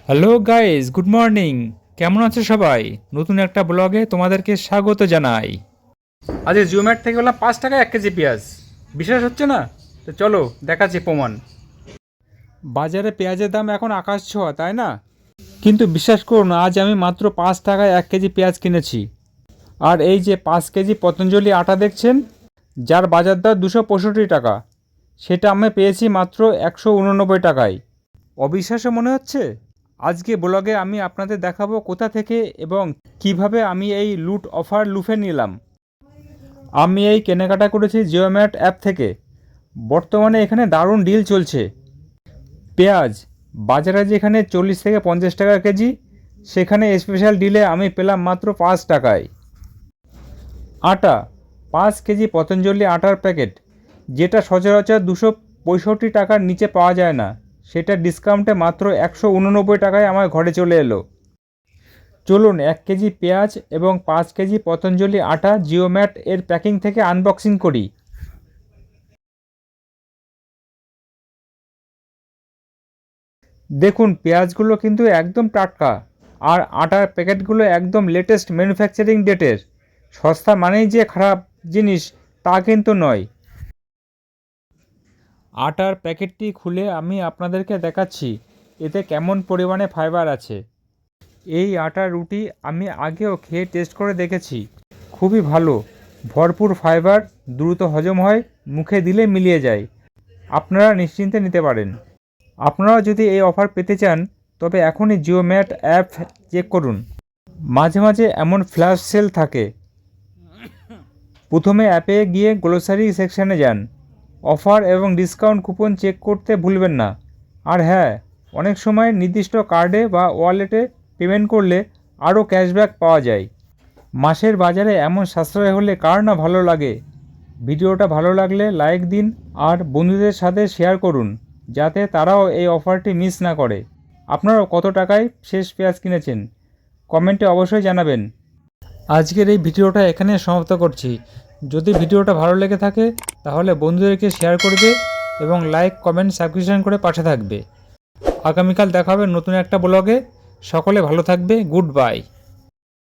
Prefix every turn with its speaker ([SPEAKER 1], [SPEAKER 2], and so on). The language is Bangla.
[SPEAKER 1] Hello guys, good morning. কেমন আছো সবাই? নতুন একটা ব্লগে তোমাদেরকে স্বাগত জানাই। আজকে জিওম্যাট থেকে বললাম 5 টাকায় 1 কেজি পেঁয়াজ। বিশ্বাস হচ্ছে না? তো চলো দেখাচ্ছি প্রমাণ। বাজারে পেঁয়াজের দাম এখন আকাশ ছোঁয়া, তাই না? কিন্তু বিশ্বাস করুন, আজ আমি মাত্র 5 টাকায় 1 কেজি পেঁয়াজ কিনেছি। আর এই যে 5 কেজি পতঞ্জলি আটা দেখছেন, যার বাজার দর 265 টাকা, সেটা আমি পেয়েছি মাত্র 189 টাকায়। অবিশ্বাস্য মনে হচ্ছে? আজকে ব্লগে আমি আপনাদের দেখাবো কোথা থেকে এবং কিভাবে আমি এই লুট অফার লুফে নিলাম। আমি এই কেনাকাটা করেছি জিওম্যাট অ্যাপ থেকে। বর্তমানে এখানে দারুণ ডিল চলছে। পেঁয়াজ বাজারে যেখানে 40 থেকে 50 টাকা কেজি, সেখানে স্পেশাল ডিলে আমি পেলাম মাত্র 5 টাকায়। আটা 5 কেজি পতঞ্জলি আটার প্যাকেট, যেটা সচরাচর 265 টাকার নিচে পাওয়া যায় না, সেটা ডিসকাউন্টে মাত্র 189 টাকায় আমার ঘরে চলে এলো। চলুন 1 কেজি পেঁয়াজ এবং 5 কেজি পতঞ্জলি আটা জিওম্যাট এর প্যাকিং থেকে আনবক্সিং করি। দেখুন, পেঁয়াজগুলো কিন্তু একদম টাটকা, আর আটার প্যাকেটগুলো একদম লেটেস্ট ম্যানুফ্যাকচারিং ডেটের। সস্তা মানেই যে খারাপ জিনিস তা কিন্তু নয়। আটার প্যাকেটটি খুলে আমি আপনাদেরকে দেখাচ্ছি এতে কেমন পরিমাণে ফাইবার আছে। এই আটার রুটি আমি আগেও খেয়ে টেস্ট করে দেখেছি, খুবই ভালো। ভরপুর ফাইবার, দ্রুত হজম হয়, মুখে দিলে মিলিয়ে যায়। আপনারা নিশ্চিন্তে নিতে পারেন। আপনারাও যদি এই অফার পেতে চান তবে এখনই জিওম্যাট অ্যাপ চেক করুন। মাঝে মাঝে এমন ফ্ল্যাশ সেল থাকে। প্রথমে অ্যাপে গিয়ে গ্লোসারি সেকশানে যান। অফার এবং ডিসকাউন্ট কুপন চেক করতে ভুলবেন না। আর হ্যাঁ, অনেক সময় নির্দিষ্ট কার্ডে বা ওয়ালেটে পেমেন্ট করলে আরও ক্যাশব্যাক পাওয়া যায়। মাসের বাজারে এমন সাশ্রয় হলে কার না ভালো লাগে। ভিডিওটা ভালো লাগলে লাইক দিন আর বন্ধুদের সাথে শেয়ার করুন, যাতে তারাও এই অফারটি মিস না করে। আপনারাও কত টাকায় শেষ পেঁয়াজ কিনেছেন কমেন্টে অবশ্যই জানাবেন। আজকের এই ভিডিওটা এখানে সমাপ্ত করছি। যদি ভিডিওটা ভালো লেগে থাকে তাহলে বন্ধুদেরকে শেয়ার করবে এবং লাইক, কমেন্ট, সাবস্ক্রিপশন করে পাশে থাকবে। আগামীকাল দেখা হবে নতুন একটা ব্লগে। সকলে ভালো থাকবে। Good bye.